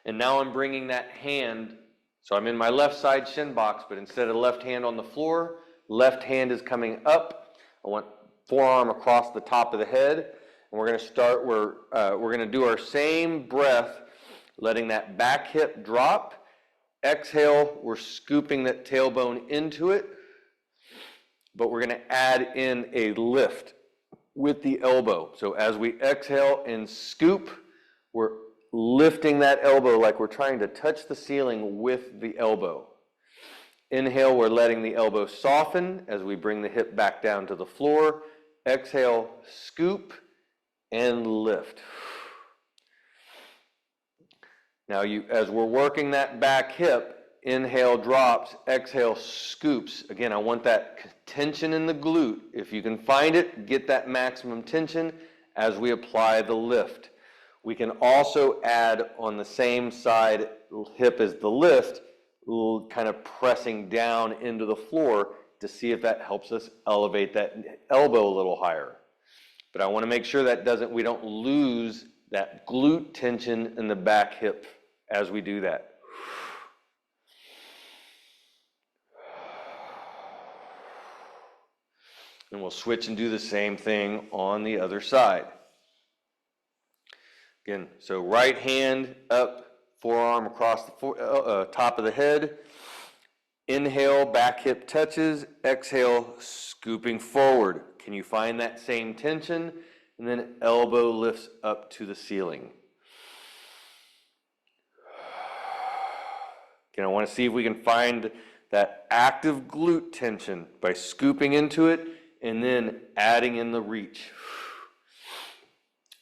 And now I'm bringing that hand, so I'm in my left side shin box, but instead of left hand on the floor, left hand is coming up. I want forearm across the top of the head. And we're going to start, we're going to do our same breath, letting that back hip drop. Exhale, we're scooping that tailbone into it, but we're going to add in a lift with the elbow. So as we exhale and scoop, we're lifting that elbow like we're trying to touch the ceiling with the elbow. Inhale, we're letting the elbow soften as we bring the hip back down to the floor. Exhale, scoop, and lift. Now, as we're working that back hip, inhale drops, exhale scoops. Again, I want that tension in the glute. If you can find it, get that maximum tension as we apply the lift. We can also add on the same side hip as the lift, kind of pressing down into the floor to see if that helps us elevate that elbow a little higher. But I want to make sure that we don't lose that glute tension in the back hip as we do that. And we'll switch and do the same thing on the other side. Again, so right hand up, forearm across the top of the head. Inhale, back hip touches. Exhale, scooping forward. Can you find that same tension? And then elbow lifts up to the ceiling. Again, I want to see if we can find that active glute tension by scooping into it and then adding in the reach.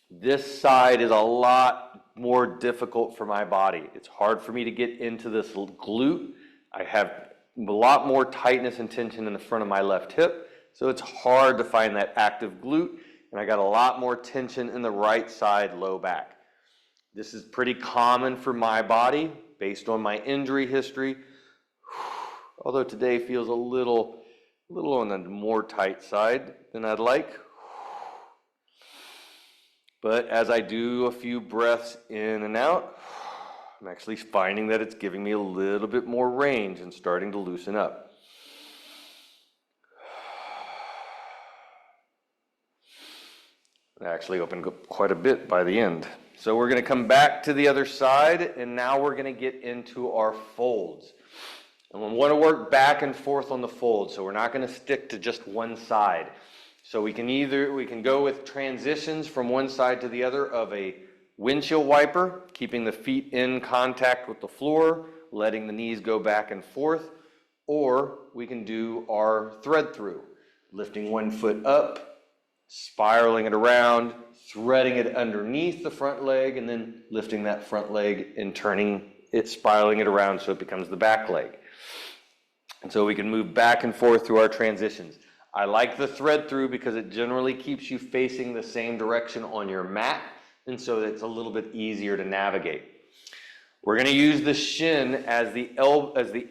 This side is a lot more difficult for my body. It's hard for me to get into this glute. I have a lot more tightness and tension in the front of my left hip, so it's hard to find that active glute, and I got a lot more tension in the right side low back. This is pretty common for my body based on my injury history, although today feels a little on the more tight side than I'd like. But as I do a few breaths in and out, I'm actually finding that it's giving me a little bit more range and starting to loosen up. It actually opened up quite a bit by the end. So we're going to come back to the other side, and now we're going to get into our folds. And we want to work back and forth on the fold, so we're not going to stick to just one side. So we can go with transitions from one side to the other of a windshield wiper, keeping the feet in contact with the floor, letting the knees go back and forth, or we can do our thread through, lifting one foot up, spiraling it around, threading it underneath the front leg, and then lifting that front leg and turning it, spiraling it around so it becomes the back leg. And so we can move back and forth through our transitions. I like the thread through because it generally keeps you facing the same direction on your mat, and so it's a little bit easier to navigate. We're going to use the shin as the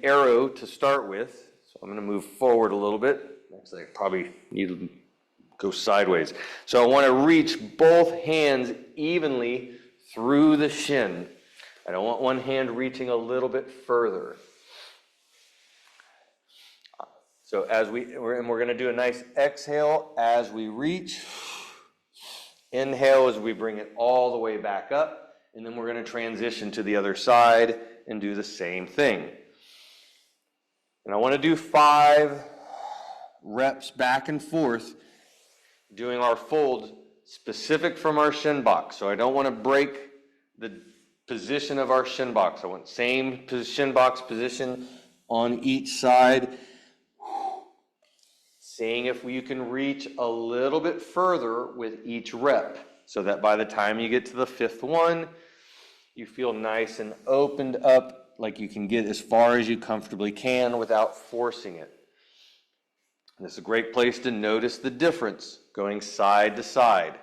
arrow to start with. So I'm going to move forward a little bit. Actually, I probably need to go sideways. So I want to reach both hands evenly through the shin. I don't want one hand reaching a little bit further. So we're going to do a nice exhale as we reach. Inhale as we bring it all the way back up. And then we're going to transition to the other side and do the same thing. And I want to do 5 reps back and forth, doing our folds specific from our shin box. So I don't want to break the position of our shin box. I want same shin box position on each side. Seeing if you can reach a little bit further with each rep, so that by the time you get to the 5th one, you feel nice and opened up, like you can get as far as you comfortably can without forcing it. And this is a great place to notice the difference going side to side.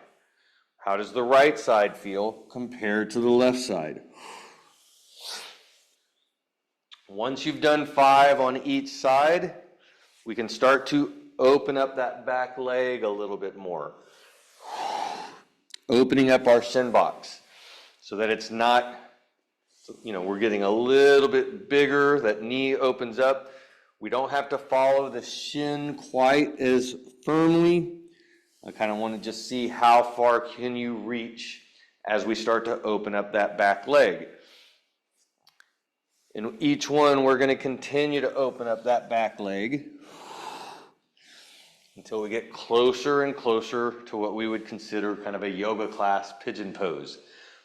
How does the right side feel compared to the left side? Once you've done 5 on each side, we can start to open up that back leg a little bit more. Opening up our shin box so that it's not, we're getting a little bit bigger. That knee opens up. We don't have to follow the shin quite as firmly. I kind of want to just see how far can you reach as we start to open up that back leg. In each one, we're going to continue to open up that back leg until we get closer and closer to what we would consider kind of a yoga class pigeon pose.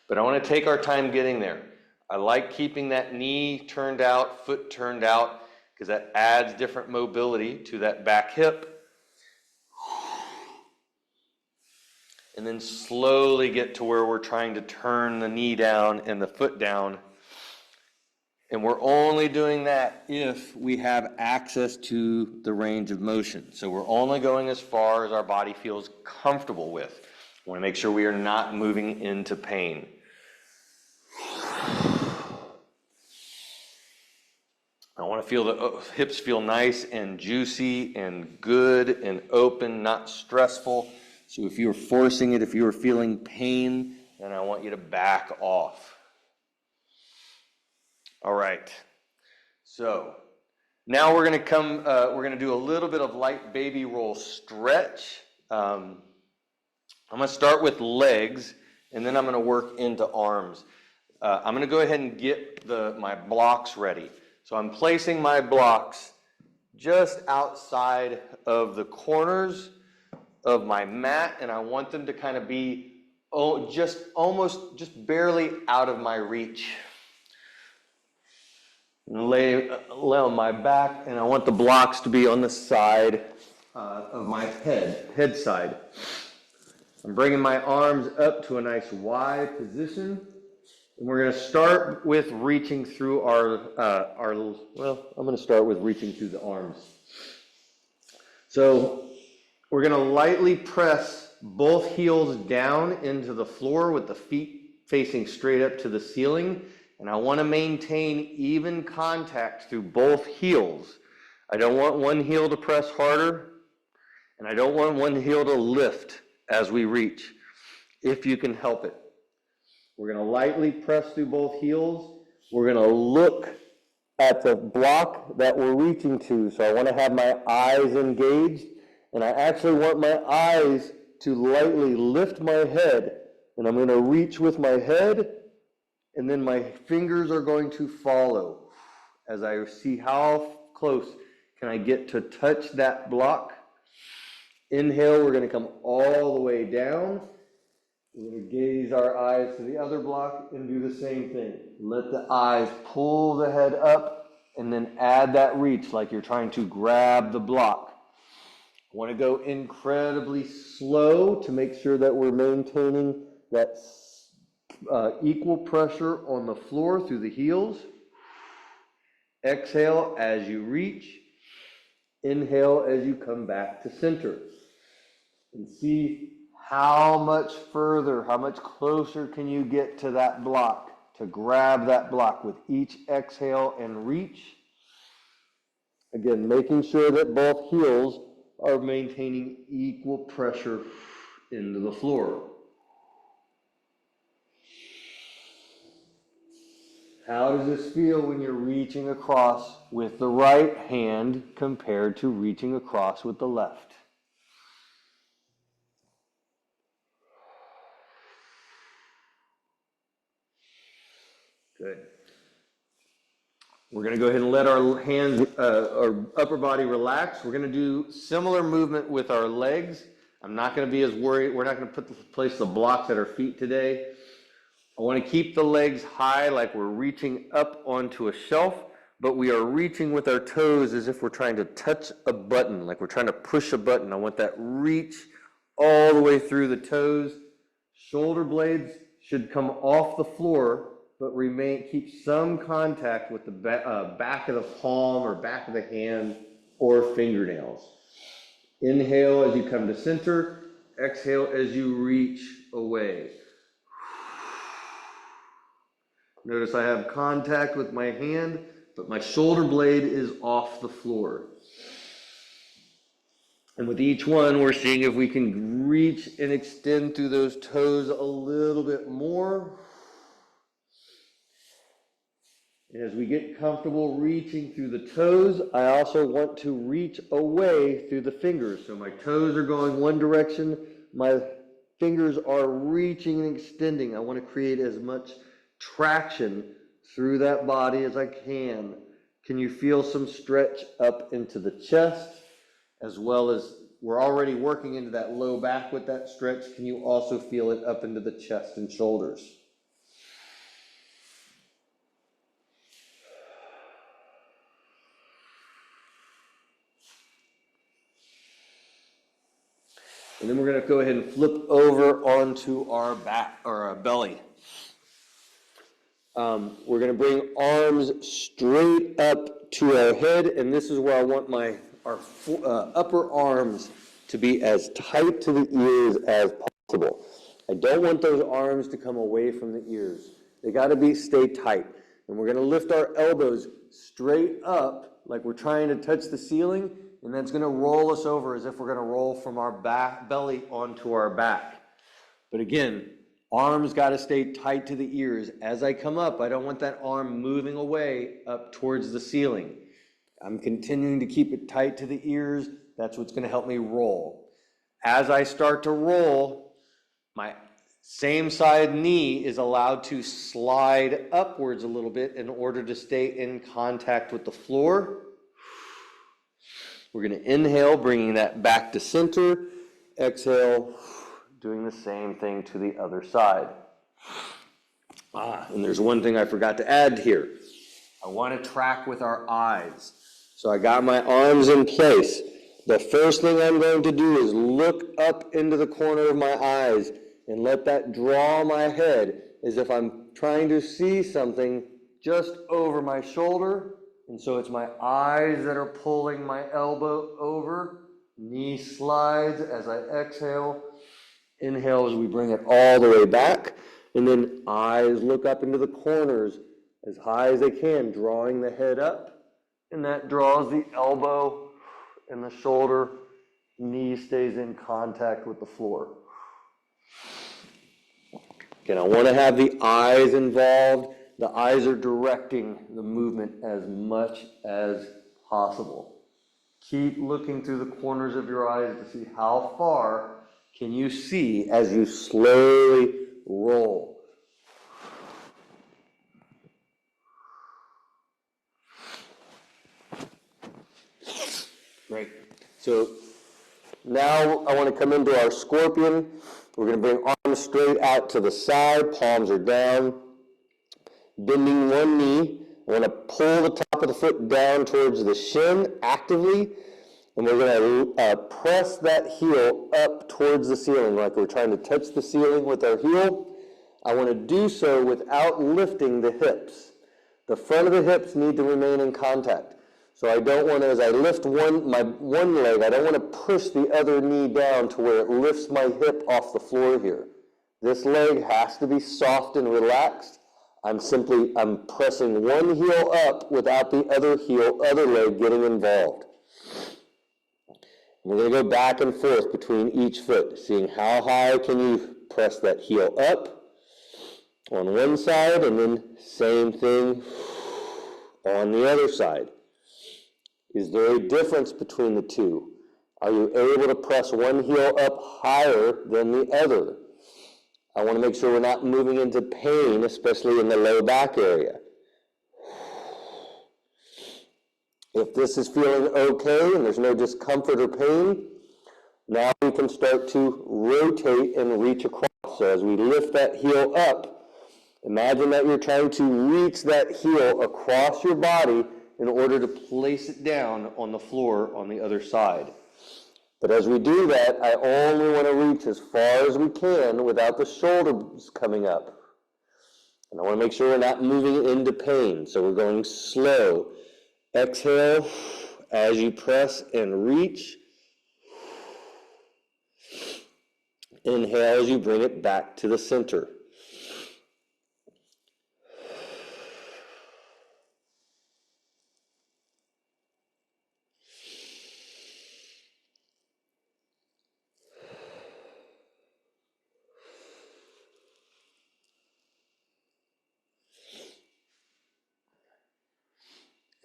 But I want to take our time getting there. I like keeping that knee turned out, foot turned out, because that adds different mobility to that back hip. And then slowly get to where we're trying to turn the knee down and the foot down. And we're only doing that if we have access to the range of motion. So we're only going as far as our body feels comfortable with. We want to make sure we are not moving into pain. I want to feel the hips feel nice and juicy and good and open, not stressful. So if you're forcing it, if you're feeling pain, then I want you to back off. All right, so now we're going to do a little bit of light baby roll stretch. I'm going to start with legs, and then I'm going to work into arms. I'm going to go ahead and get my blocks ready. So I'm placing my blocks just outside of the corners of my mat, and I want them to kind of be just barely out of my reach. Lay on my back, and I want the blocks to be on the side of my head side. I'm bringing my arms up to a nice wide position, and we're going to start with reaching through I'm going to start with reaching through the arms. So we're going to lightly press both heels down into the floor with the feet facing straight up to the ceiling. And I want to maintain even contact through both heels. I don't want one heel to press harder, and I don't want one heel to lift as we reach, if you can help it. We're going to lightly press through both heels. We're going to look at the block that we're reaching to. So I want to have my eyes engaged, and I actually want my eyes to lightly lift my head, and I'm going to reach with my head. And then my fingers are going to follow as I see how close can I get to touch that block. Inhale, we're going to come all the way down. We're going to gaze our eyes to the other block and do the same thing. Let the eyes pull the head up and then add that reach like you're trying to grab the block. I want to go incredibly slow to make sure that we're maintaining that equal pressure on the floor through the heels. Exhale as you reach. Inhale as you come back to center. And see how much further, how much closer can you get to that block, to grab that block with each exhale and reach. Again, making sure that both heels are maintaining equal pressure into the floor. How does this feel when you're reaching across with the right hand compared to reaching across with the left? Good. We're going to go ahead and let our hands, our upper body relax. We're going to do similar movement with our legs. I'm not going to be as worried. We're not going to place the blocks at our feet today. I want to keep the legs high like we're reaching up onto a shelf, but we are reaching with our toes as if we're trying to touch a button, like we're trying to push a button. I want that reach all the way through the toes. Shoulder blades should come off the floor, but keep some contact with the back of the palm or back of the hand or fingernails. Inhale as you come to center. Exhale as you reach away. Notice I have contact with my hand, but my shoulder blade is off the floor. And with each one, we're seeing if we can reach and extend through those toes a little bit more. And as we get comfortable reaching through the toes, I also want to reach away through the fingers. So my toes are going one direction, my fingers are reaching and extending. I want to create as much traction through that body as I can. Can you feel some stretch up into the chest, as well as we're already working into that low back with that stretch? Can you also feel it up into the chest and shoulders? And then we're going to go ahead and flip over onto our back or our belly. We're going to bring arms straight up to our head, and this is where I want our upper arms to be as tight to the ears as possible. I don't want those arms to come away from the ears. They got to stay tight. And we're going to lift our elbows straight up like we're trying to touch the ceiling, and that's going to roll us over as if we're going to roll from our belly onto our back. But again, arms got to stay tight to the ears. As I come up, I don't want that arm moving away up towards the ceiling. I'm continuing to keep it tight to the ears. That's what's going to help me roll. As I start to roll, my same side knee is allowed to slide upwards a little bit in order to stay in contact with the floor. We're going to inhale, bringing that back to center. Exhale, doing the same thing to the other side. And there's one thing I forgot to add here. I want to track with our eyes. So I got my arms in place. The first thing I'm going to do is look up into the corner of my eyes and let that draw my head as if I'm trying to see something just over my shoulder. And so it's my eyes that are pulling my elbow over. Knee slides as I exhale. Inhale as we bring it all the way back. And then eyes look up into the corners as high as they can, drawing the head up. And that draws the elbow and the shoulder. Knee stays in contact with the floor. Again, I want to have the eyes involved. The eyes are directing the movement as much as possible. Keep looking through the corners of your eyes to see how far can you see as you slowly roll. Great. So now I want to come into our scorpion. We're going to bring arms straight out to the side, palms are down. Bending one knee, I want to pull the top of the foot down towards the shin actively, and we're going to press that heel up towards the ceiling, like we're trying to touch the ceiling with our heel. I want to do so without lifting the hips. The front of the hips need to remain in contact. So I don't want to, as I lift my one leg, I don't want to push the other knee down to where it lifts my hip off the floor here. This leg has to be soft and relaxed. I'm pressing one heel up without the other leg getting involved. We're going to go back and forth between each foot, seeing how high can you press that heel up. on one side, and then same thing on the other side. Is there a difference between the two? Are you able to press one heel up higher than the other? I want to make sure we're not moving into pain, especially in the low back area. If this is feeling okay and there's no discomfort or pain, now we can start to rotate and reach across. So as we lift that heel up, imagine that you're trying to reach that heel across your body in order to place it down on the floor on the other side. But as we do that, I only want to reach as far as we can without the shoulders coming up. And I want to make sure we're not moving into pain. So we're going slow. Exhale as you press and reach. Inhale as you bring it back to the center.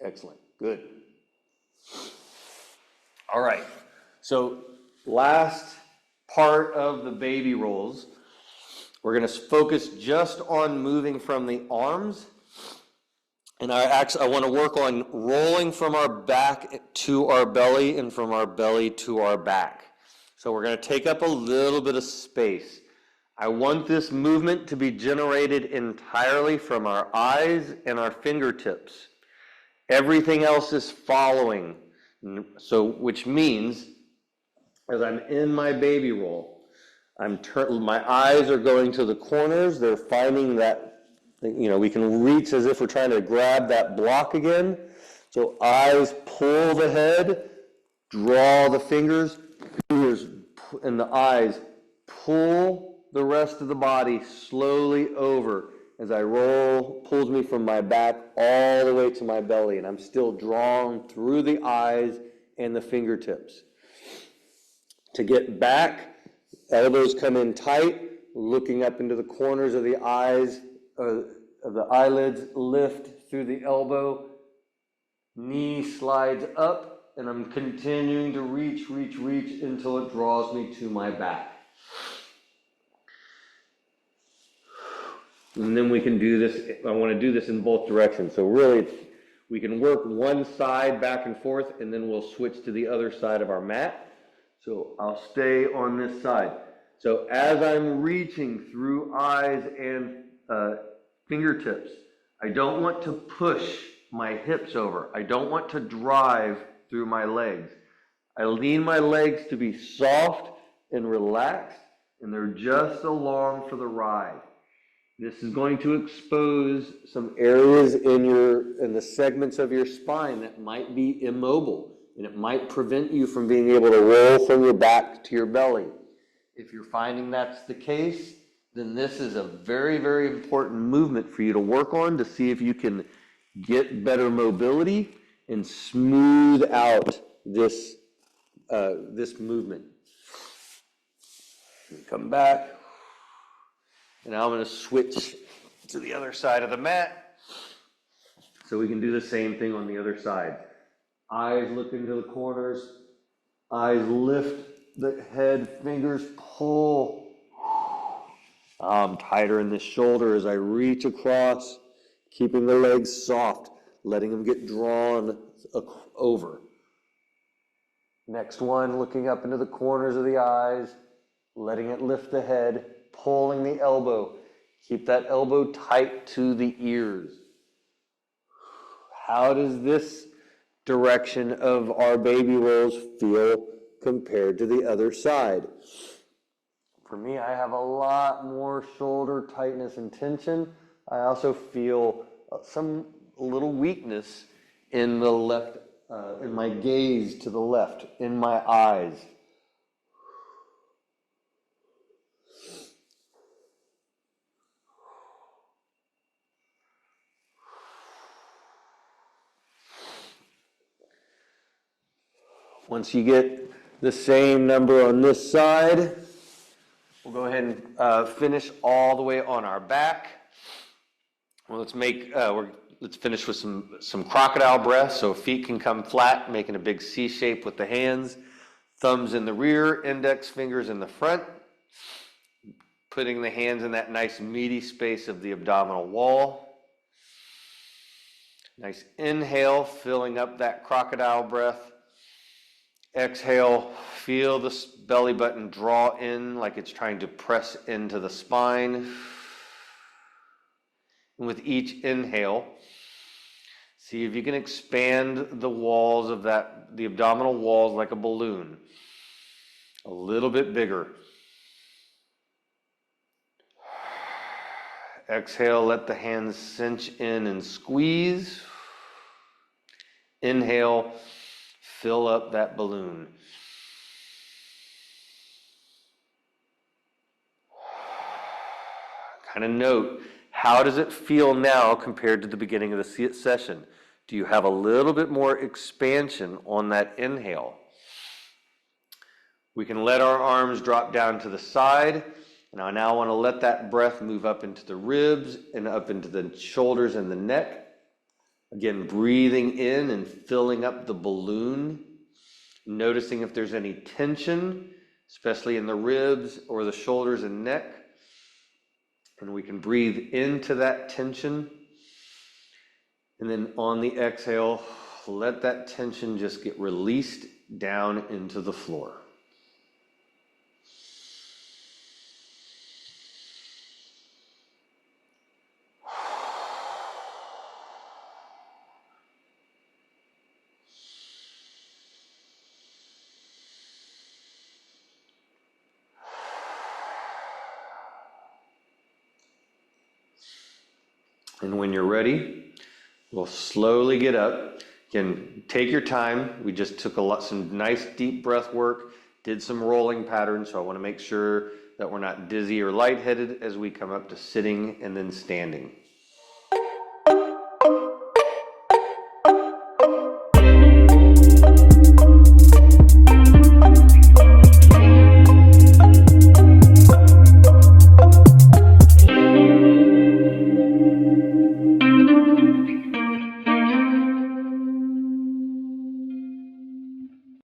Excellent. Good. All right. So last part of the baby rolls, we're going to focus just on moving from the arms. And I want to work on rolling from our back to our belly and from our belly to our back. So we're going to take up a little bit of space. I want this movement to be generated entirely from our eyes and our fingertips. Everything else is following. So, which means, as I'm in my baby roll, my eyes are going to the corners. They're finding that, we can reach as if we're trying to grab that block again. So eyes pull the head, draw the fingers and the eyes pull the rest of the body slowly over. As I roll, pulls me from my back all the way to my belly, and I'm still drawn through the eyes and the fingertips. To get back, elbows come in tight, looking up into the corners of the eyes, of the eyelids, lift through the elbow, knee slides up, and I'm continuing to reach until it draws me to my back. And then we can do this, I want to do this in both directions. So really, we can work one side back and forth, and then we'll switch to the other side of our mat. So I'll stay on this side. So as I'm reaching through eyes and fingertips, I don't want to push my hips over. I don't want to drive through my legs. I lean my legs to be soft and relaxed, and they're just along for the ride. This is going to expose some areas in the segments of your spine that might be immobile, and it might prevent you from being able to roll from your back to your belly. If you're finding that's the case, then this is a very, very important movement for you to work on to see if you can get better mobility and smooth out this movement. Come back. And now I'm going to switch to the other side of the mat. So we can do the same thing on the other side. Eyes look into the corners. Eyes lift the head, fingers pull. I'm tighter in the shoulder as I reach across, keeping the legs soft, letting them get drawn over. Next one, looking up into the corners of the eyes, letting it lift the head, pulling the elbow. Keep that elbow tight to the ears. How does this direction of our baby rolls feel compared to the other side? For me, I have a lot more shoulder tightness and tension. I also feel some little weakness in the left, in my gaze to the left, in my eyes. Once you get the same number on this side, we'll go ahead and finish all the way on our back. Well, let's finish with some crocodile breath. So feet can come flat, making a big C shape with the hands. Thumbs in the rear, index fingers in the front. Putting the hands in that nice meaty space of the abdominal wall. Nice inhale, filling up that crocodile breath. Exhale, feel the belly button draw in like it's trying to press into the spine. And with each inhale, see if you can expand the walls of the abdominal walls like a balloon. A little bit bigger. Exhale, let the hands cinch in and squeeze. Inhale, fill up that balloon. Kind of note, how does it feel now compared to the beginning of the session? Do you have a little bit more expansion on that inhale? We can let our arms drop down to the side. And I now want to let that breath move up into the ribs and up into the shoulders and the neck. Again, breathing in and filling up the balloon. Noticing if there's any tension, especially in the ribs or the shoulders and neck. And we can breathe into that tension. And then on the exhale, let that tension just get released down into the floor. And when you're ready, we'll slowly get up. Again, take your time. We just took some nice deep breath work, did some rolling patterns, so I want to make sure that we're not dizzy or lightheaded as we come up to sitting and then standing.